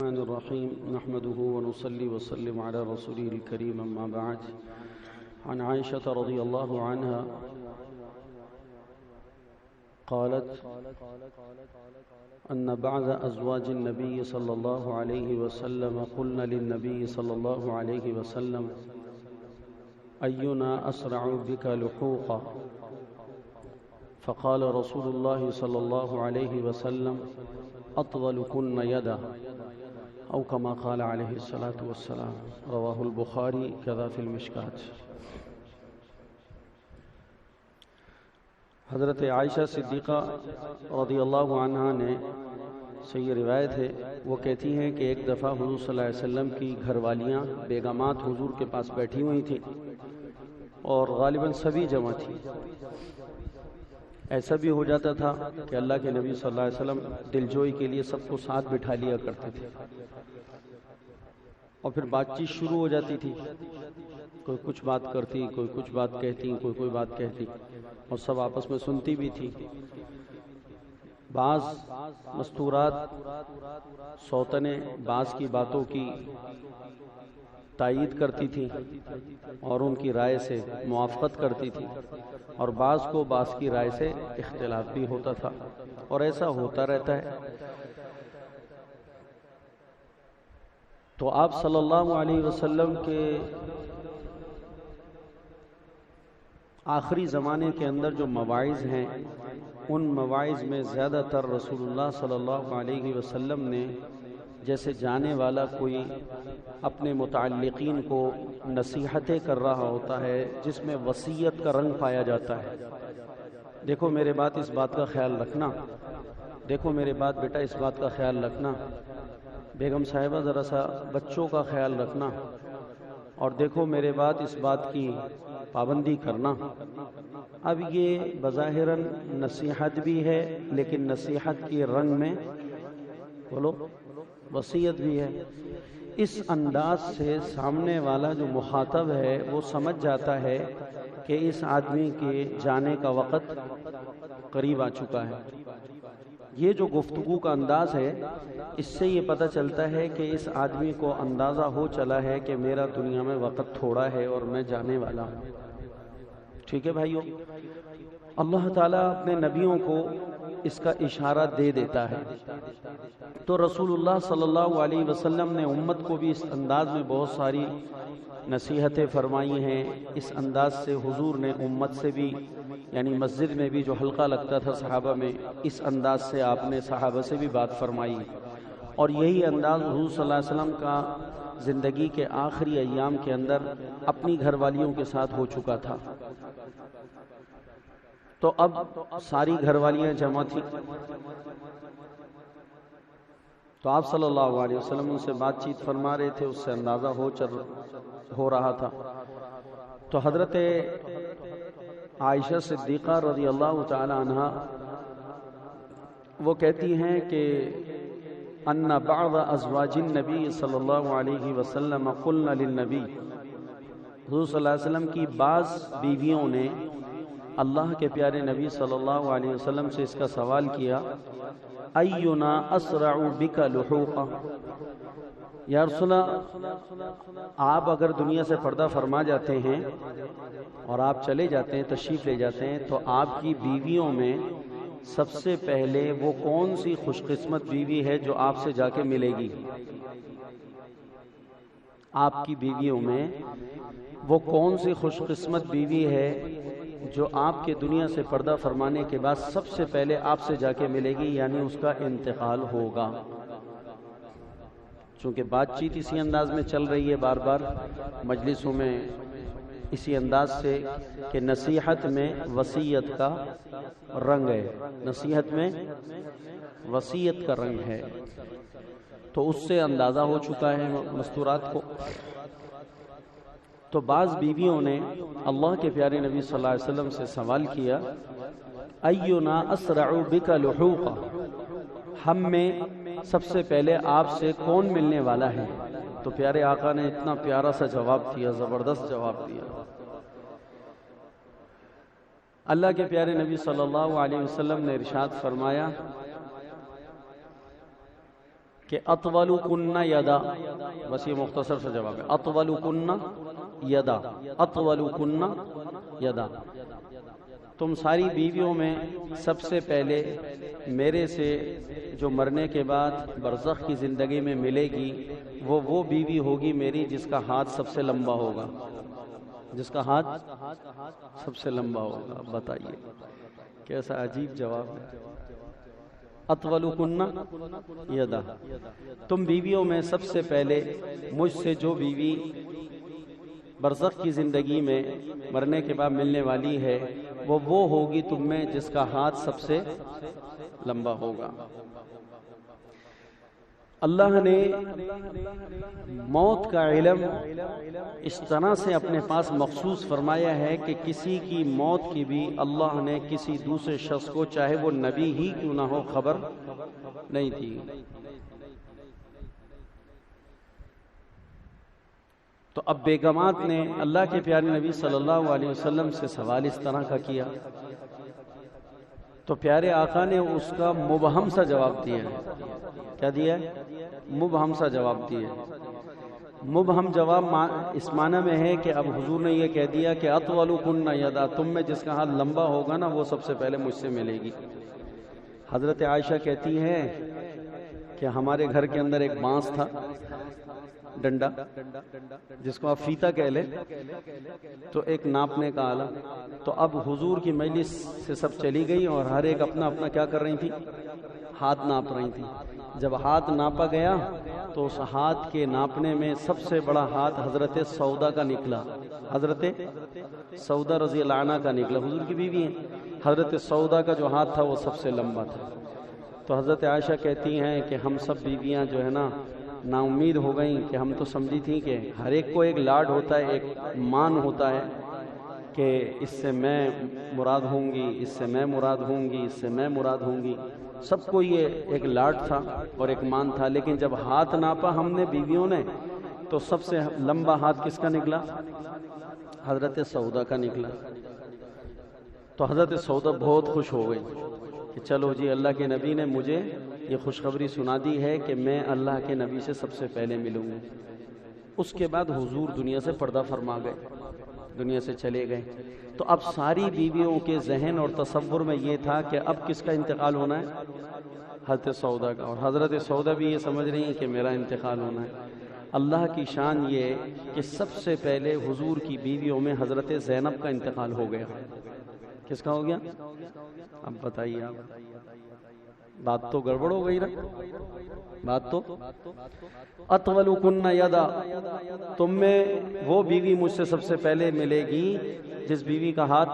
الرحمن الرحيم نحمده ونصلي وسلم على رسوله الكريم أما بعد. عن عائشة رضي الله عنها قالت أن بعض أزواج النبي صلى الله عليه وسلم قلنا للنبي صلى الله عليه وسلم أينا أسرع بك لحوقا، فقال رسول الله صلى الله عليه وسلم أطولكن يدا، أو كما قال عليه الصلاة والسلام. رواه البخاري كذا في المشكات. حضرت عائشہ صدیقہ رضی اللہ عنہا نے سے یہ روایت ہے، وہ کہتی ہیں کہ ایک دفعہ حضور صلی اللہ علیہ وسلم کی گھر والیاں بیگمات حضور کے پاس بیٹھی ہوئی تھیں اور غالباً سبھی جمع تھی. ایسا بھی ہو جاتا تھا کہ اللہ کے نبی صلی اللہ علیہ وسلم دلجوئی کے لیے سب کو ساتھ بٹھا لیا کرتے تھے اور پھر بات چیت شروع ہو جاتی تھی. کوئی کچھ بات کرتی، کوئی کچھ بات کہتی، کوئی بات کہتی اور سب آپس میں سنتی بھی تھی. بعض مستورات سوتنیں بعض کی باتوں کی تائید کرتی تھی اور ان کی رائے سے موافقت کرتی تھی، اور بعض کو بعض کی رائے سے اختلاف بھی ہوتا تھا، اور ایسا ہوتا رہتا ہے. تو آپ صلی اللہ علیہ وسلم کے آخری زمانے کے اندر جو مواعظ ہیں، ان مواعظ میں زیادہ تر رسول اللہ صلی اللہ علیہ وسلم نے جیسے جانے والا کوئی اپنے متعلقین کو نصیحتیں کر رہا ہوتا ہے جس میں وصیت کا رنگ پایا جاتا ہے. دیکھو میرے بات، اس بات کا خیال رکھنا، دیکھو میرے بات بیٹا، اس بات کا خیال رکھنا، بیگم صاحبہ ذرا سا بچوں کا خیال رکھنا، اور دیکھو میرے بات، اس بات کی پابندی کرنا. اب یہ بظاہراً نصیحت بھی ہے، لیکن نصیحت کی رنگ میں بولو وصیت بھی ہے. اس انداز سے سامنے والا جو مخاطب ہے وہ سمجھ جاتا ہے کہ اس آدمی کے جانے کا وقت قریب آ چکا ہے. یہ جو گفتگو کا انداز ہے، اس سے یہ پتہ چلتا ہے کہ اس آدمی کو اندازہ ہو چلا ہے کہ میرا دنیا میں وقت تھوڑا ہے اور میں جانے والا ہوں. ٹھیک ہے بھائیو، اللہ تعالیٰ اپنے نبیوں کو اس کا اشارہ دے دیتا ہے. تو رسول اللہ صلی اللہ علیہ وسلم نے امت کو بھی اس انداز میں بہت ساری نصیحتیں فرمائی ہیں. اس انداز سے حضور نے امت سے بھی، یعنی مسجد میں بھی جو حلقہ لگتا تھا صحابہ میں، اس انداز سے آپ نے صحابہ سے بھی بات فرمائی. اور یہی انداز حضور صلی اللہ علیہ وسلم کا زندگی کے آخری ایام کے اندر اپنی گھر والیوں کے ساتھ ہو چکا تھا. تو اب ساری گھر والیاں جمع تھی، تو آپ صلی اللہ علیہ وسلم ان سے بات چیت فرما رہے تھے، اس سے اندازہ ہو رہا تھا. تو حضرت عائشہ صدیقہ رضی اللہ تعالی عنہا وہ کہتی ہیں کہ ان بعض ازواج النبی صلی اللہ علیہ وسلم قلنا للنبی، حضور صلی اللہ علیہ وسلم کی بعض بیویوں نے اللہ کے پیارے نبی صلی اللہ علیہ وسلم سے اس کا سوال کیا، اینا اسرع بک لحوقا، یا رسول اللہ آپ اگر دنیا سے پردہ فرما جاتے ہیں اور آپ چلے جاتے ہیں، تشریف لے جاتے ہیں، تو آپ کی بیویوں میں سب سے پہلے وہ کون سی خوش قسمت بیوی ہے جو آپ سے جا کے ملے گی؟ آپ کی بیویوں میں وہ کون سی خوش قسمت بیوی ہے جو آپ کے دنیا سے پردہ فرمانے کے بعد سب سے پہلے آپ سے جا کے ملے گی، یعنی اس کا انتقال ہوگا؟ چونکہ بات چیت اسی انداز میں چل رہی ہے بار بار مجلسوں میں، اسی انداز سے کہ نصیحت میں وصیت کا رنگ ہے، نصیحت میں وصیت کا رنگ ہے. تو اس سے اندازہ ہو چکا ہے مستورات کو. تو بعض بیویوں نے اللہ کے پیارے نبی صلی اللہ علیہ وسلم سے سوال کیا، اینا اسرع بک لحوقا، ہم میں سب سے پہلے آپ سے کون ملنے والا ہے؟ تو پیارے آقا نے اتنا پیارا سا جواب دیا، زبردست جواب دیا. اللہ کے پیارے نبی صلی اللہ علیہ وسلم نے ارشاد فرمایا کہ اطول کن یدا، بس یہ مختصر سا جواب ہے، اطول کن یدا، اطول کن یدا، تم ساری بیویوں میں سب سے پہلے میرے سے جو مرنے کے بعد برزخ کی زندگی میں ملے گی وہ بیوی ہوگی میری جس کا ہاتھ سب سے لمبا ہوگا، جس کا ہاتھ سب سے لمبا ہوگا۔ بتائیے کیسا عجیب جواب ہے۔ اطول کن یدا، تم بیویوں میں سب سے پہلے مجھ سے جو بیوی برزخ کی زندگی میں مرنے کے بعد ملنے والی ہے وہ ہوگی تم میں جس کا ہاتھ سب سے لمبا ہوگا۔ اللہ نے موت کا علم اس طرح سے اپنے پاس مخصوص فرمایا ہے کہ کسی کی موت کی بھی اللہ نے کسی دوسرے شخص کو، چاہے وہ نبی ہی کیوں نہ ہو، خبر نہیں تھی۔ تو اب بیگمات نے اللہ کے پیارے نبی صلی اللہ علیہ وسلم سے سوال اس طرح کا کیا تو پیارے آقا نے اس کا مبہم سا جواب دیا ہے۔ کیا دیا ہے؟ مبہم سا جواب دیا ہے۔ مبہم جواب اس معنی میں ہے کہ اب حضور نے یہ کہہ دیا کہ اطول کن یدا، تم میں جس کا ہاتھ لمبا ہوگا نا وہ سب سے پہلے مجھ سے ملے گی۔ حضرت عائشہ کہتی ہے کہ ہمارے گھر کے اندر ایک بانس تھا، ڈنڈا جس کو آپ فیتا کہہ لیں، تو ایک ناپنے کا آلہ، تو اب حضور کی مجلس سے سب چلی گئی اور ہر ایک اپنا اپنا کیا کر رہی تھی؟ ہاتھ ناپ رہی تھی۔ جب ہاتھ ناپا گیا تو اس ہاتھ کے ناپنے میں سب سے بڑا ہاتھ حضرت سودا کا نکلا، حضرت سودا رضی اللہ عنہ کا نکلا، حضور کی بیوی ہیں۔ حضرت سودا کا جو ہاتھ تھا وہ سب سے لمبا تھا۔ تو حضرت عائشہ کہتی ہیں کہ ہم سب بیویاں جو ہے نا نا امید ہو گئیں کہ ہم تو سمجھی تھیں کہ ہر ایک کو ایک لاڈ ہوتا ہے، ایک مان ہوتا ہے کہ اس سے میں مراد ہوں گی، اس سے میں مراد ہوں گی، اس سے میں مراد ہوں گی، سب کو یہ ایک لاڈ تھا اور ایک مان تھا۔ لیکن جب ہاتھ ناپا ہم نے بیویوں نے تو سب سے لمبا ہاتھ کس کا نکلا؟ حضرت سودا کا نکلا۔ تو حضرت سودا بہت خوش ہو گئی کہ چلو جی اللہ کے نبی نے مجھے یہ خوشخبری سنا دی ہے کہ میں اللہ کے نبی سے سب سے پہلے ملوں گی۔ اس کے بعد حضور دنیا سے پردہ فرما گئے، دنیا سے چلے گئے۔ تو اب ساری بیویوں کے ذہن اور تصور میں یہ تھا کہ اب کس کا انتقال ہونا ہے؟ حضرت سودا کا، اور حضرت سودا بھی یہ سمجھ رہی ہیں کہ میرا انتقال ہونا ہے۔ اللہ کی شان یہ کہ سب سے پہلے حضور کی بیویوں میں حضرت زینب کا انتقال ہو گیا۔ کس کا ہو گیا؟ اب بتائیے آپ، بات تو گڑبڑ ہو گئی نا، بات تو اطول کن یدا، تم میں وہ بیوی مجھ سے سب سے پہلے ملے گی جس بیوی کا ہاتھ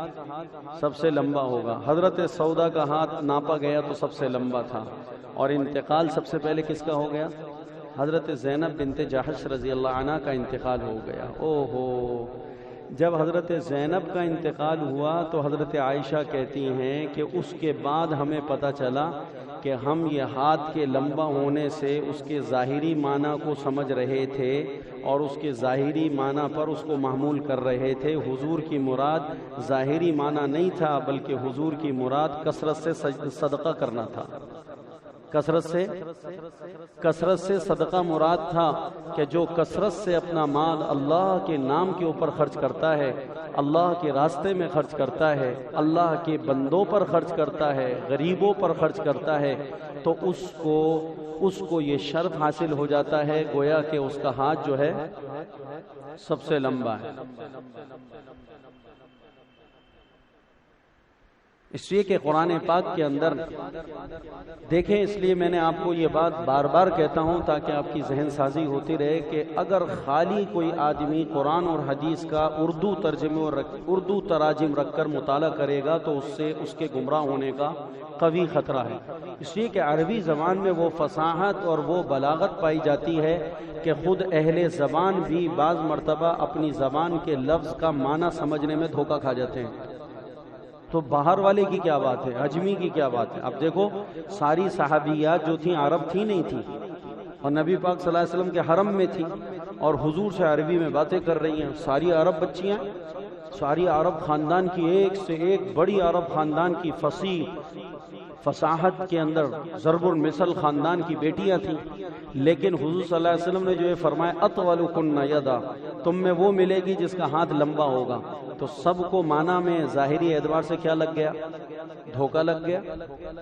سب سے لمبا ہوگا۔ حضرت سودا کا ہاتھ ناپا گیا تو سب سے لمبا تھا، اور انتقال سب سے پہلے کس کا ہو گیا؟ حضرت زینب بنت جحش رضی اللہ عنہ کا انتقال ہو گیا۔ او ہو، جب حضرت زینب کا انتقال ہوا تو حضرت عائشہ کہتی ہیں کہ اس کے بعد ہمیں پتہ چلا کہ ہم یہ ہاتھ کے لمبا ہونے سے اس کے ظاہری معنی کو سمجھ رہے تھے اور اس کے ظاہری معنی پر اس کو محمول کر رہے تھے۔ حضور کی مراد ظاہری معنی نہیں تھا، بلکہ حضور کی مراد کثرت سے صدقہ کرنا تھا۔ کثرت سے صدقہ مراد تھا کہ جو کثرت سے اپنا مال اللہ کے نام کے اوپر خرچ کرتا ہے، اللہ کے راستے میں خرچ کرتا ہے، اللہ کے بندوں پر خرچ کرتا ہے، غریبوں پر خرچ کرتا ہے، تو اس کو یہ شرف حاصل ہو جاتا ہے گویا کہ اس کا ہاتھ جو ہے سب سے لمبا ہے۔ اس لیے کہ قرآن پاک کے اندر دیکھیں، اس لیے میں نے آپ کو یہ بات بار بار کہتا ہوں تاکہ آپ کی ذہن سازی ہوتی رہے کہ اگر خالی کوئی آدمی قرآن اور حدیث کا اردو ترجمے اور اردو تراجم رکھ کر مطالعہ کرے گا تو اس سے اس کے گمراہ ہونے کا قوی خطرہ ہے۔ اس لیے کہ عربی زبان میں وہ فصاحت اور وہ بلاغت پائی جاتی ہے کہ خود اہل زبان بھی بعض مرتبہ اپنی زبان کے لفظ کا معنی سمجھنے میں دھوکہ کھا جاتے ہیں۔ تو باہر والے کی کیا بات ہے، عجمی کی کیا بات ہے۔ اب دیکھو، ساری صحابیات جو تھیں عرب تھی نہیں تھی، اور نبی پاک صلی اللہ علیہ وسلم کے حرم میں تھی اور حضور سے عربی میں باتیں کر رہی ہیں۔ ساری عرب بچیاں، ساری عرب خاندان کی، ایک سے ایک بڑی عرب خاندان کی فصیح فصاحت کے اندر ضرب المثل خاندان کی بیٹیاں تھیں، لیکن حضور صلی اللہ علیہ وسلم نے جو یہ فرمایا اطولکن یدا، تم میں وہ ملے گی جس کا ہاتھ لمبا ہوگا، تو سب کو معنی میں ظاہری اعتبار سے کیا لگ گیا؟ دھوکہ لگ گیا۔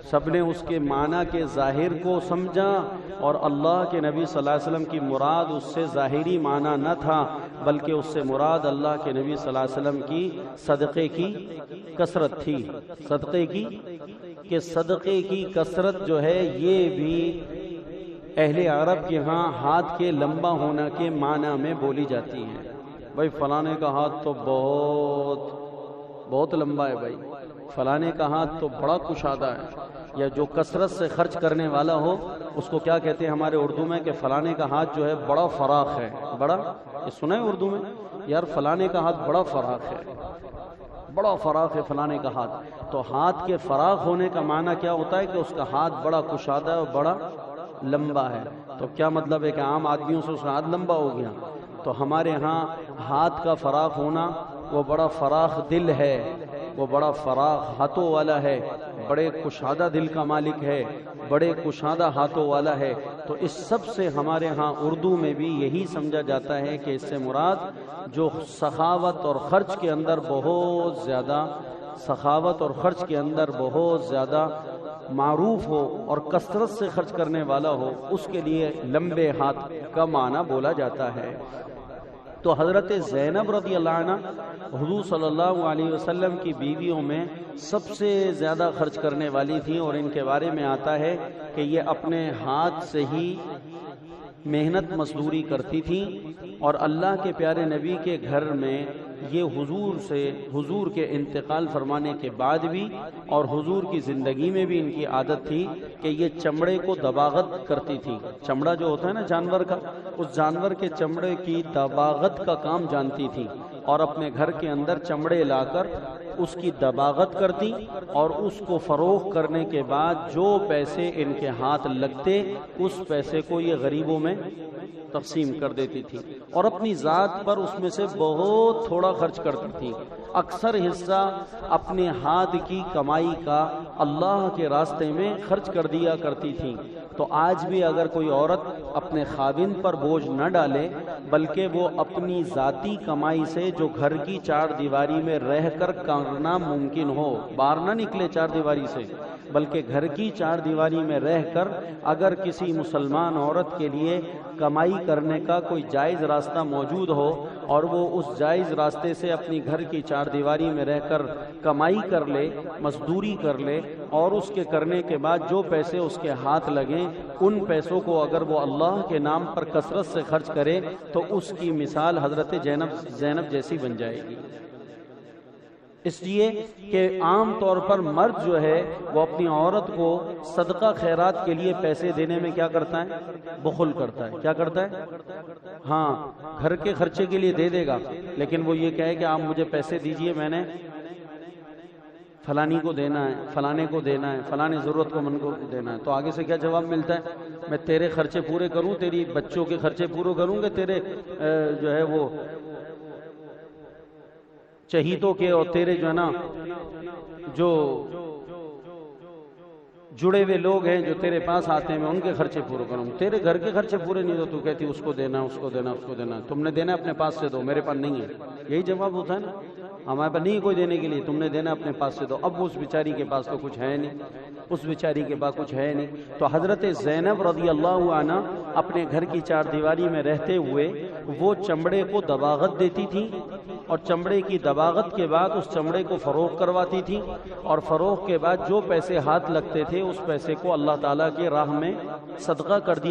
سب نے اس کے معنی کے ظاہر کو سمجھا، اور اللہ کے نبی صلی اللہ علیہ وسلم کی مراد اس سے ظاہری معنی نہ تھا، بلکہ اس سے مراد اللہ کے نبی صلی اللہ علیہ وسلم کی صدقے کی کثرت تھی۔ صدقے کی کہ صدقے کی کثرت جو ہے یہ بھی اہل عرب کے ہاں ہاتھ کے لمبا ہونا کے معنی میں بولی جاتی ہے۔ بھائی فلانے کا ہاتھ تو بہت لمبا ہے، بھائی فلانے کا ہاتھ تو بڑا کشادہ ہے، یا جو کثرت سے خرچ کرنے والا ہو اس کو کیا کہتے ہیں ہمارے اردو میں کہ فلانے کا ہاتھ جو ہے بڑا فراخ ہے۔ بڑا، یہ سنا ہے اردو میں؟ یار فلانے کا ہاتھ بڑا فراخ ہے، بڑا فراخ ہے فلانے کا ہاتھ۔ تو ہاتھ کے فراخ ہونے کا معنی کیا ہوتا ہے کہ اس کا ہاتھ بڑا کشادہ ہے اور بڑا لمبا ہے۔ تو کیا مطلب ہے کہ عام آدمیوں سے اس کا ہاتھ لمبا ہو گیا؟ تو ہمارے ہاں ہاتھ کا فراخ ہونا، وہ بڑا فراخ دل ہے، وہ بڑا فراخ ہاتھوں والا ہے، بڑے کشادہ دل کا مالک ہے، بڑے کشادہ ہاتھوں والا ہے۔ تو اس سب سے ہمارے ہاں اردو میں بھی یہی سمجھا جاتا ہے کہ اس سے مراد جو سخاوت اور خرچ کے اندر بہت زیادہ معروف ہو اور کثرت سے خرچ کرنے والا ہو، اس کے لیے لمبے ہاتھ کا معنی بولا جاتا ہے۔ تو حضرت زینب رضی اللہ عنہ حضور صلی اللہ علیہ وسلم کی بیویوں میں سب سے زیادہ خرچ کرنے والی تھیں، اور ان کے بارے میں آتا ہے کہ یہ اپنے ہاتھ سے ہی محنت مزدوری کرتی تھیں، اور اللہ کے پیارے نبی کے گھر میں یہ حضور کے انتقال فرمانے کے بعد بھی اور حضور کی زندگی میں بھی ان کی عادت تھی کہ یہ چمڑے کو دباغت کرتی تھی۔ چمڑا جو ہوتا ہے نا جانور کا، اس جانور کے چمڑے کی دباغت کا کام جانتی تھی، اور اپنے گھر کے اندر چمڑے لا کر اس کی دباغت کرتی، اور اس کو فروخت کرنے کے بعد جو پیسے ان کے ہاتھ لگتے اس پیسے کو یہ غریبوں میں تقسیم کر دیتی تھی، اور اپنی ذات پر اس میں سے بہت تھوڑا خرچ کرتی تھی۔ اکثر حصہ اپنے ہاتھ کی کمائی کا اللہ کے راستے میں خرچ کر دیا کرتی تھی۔ تو آج بھی اگر کوئی عورت اپنے خاوند پر بوجھ نہ ڈالے، بلکہ وہ اپنی ذاتی کمائی سے جو گھر کی چار دیواری میں رہ کر کرنا ممکن ہو، باہر نہ نکلے چار دیواری سے، بلکہ گھر کی چار دیواری میں رہ کر اگر کسی مسلمان عورت کے لیے کمائی کرنے کا کوئی جائز راستہ موجود ہو، اور وہ اس جائز راستے سے اپنی گھر کی چار دیواری میں رہ کر کمائی کر لے، مزدوری کر لے، اور اس کے کرنے کے بعد جو پیسے اس کے ہاتھ لگیں ان پیسوں کو اگر وہ اللہ کے نام پر کثرت سے خرچ کرے تو اس کی مثال حضرت زینب جیسی بن جائے گی۔ اس لیے کہ عام طور پر مرد جو ہے وہ اپنی عورت کو صدقہ خیرات کے لیے پیسے دینے میں کیا کرتا ہے؟ بخل کرتا ہے۔ کیا کرتا ہے؟ ہاں، گھر کے خرچے کے لیے دے دے گا، لیکن وہ یہ کہے کہ آپ مجھے پیسے دیجئے، میں نے فلانی کو دینا ہے، فلانے کو دینا ہے، فلانے ضرورت کو من کو دینا ہے۔ تو آگے سے کیا جواب ملتا ہے؟ میں تیرے خرچے پورے کروں، تیری بچوں کے خرچے پورے کروں گے، تیرے جو ہے وہ چہیتوں کے اور تیرے جو ہے نا جو جڑے ہوئے لوگ ہیں جو تیرے پاس آتے ہیں میں ان کے خرچے پورے کروں، تیرے گھر کے خرچے پورے نہیں تو کہتی اس کو دینا، اس کو دینا، اس کو دینا۔ تم نے دینا اپنے پاس سے دو، میرے پاس نہیں ہے۔ یہی جواب ہوتا ہے نا، ہمارے پاس نہیں کوئی دینے کے لیے، تم نے دینا اپنے پاس سے دو۔ اب اس بیچاری کے پاس تو کچھ ہے نہیں، اس بیچاری کے پاس کچھ ہے نہیں۔ تو حضرت زینب رضی اللہ عنہ اپنے گھر کی چار دیواری میں رہتے ہوئے وہ چمڑے کو دباغت دیتی تھی، اور چمڑے کی دباغت کے بعد اس چمڑے کو فروخت کرواتی تھی، اور فروخت کے بعد جو پیسے ہاتھ لگتے تھے اس پیسے کو اللہ تعالیٰ کی راہ میں صدقہ کر دیا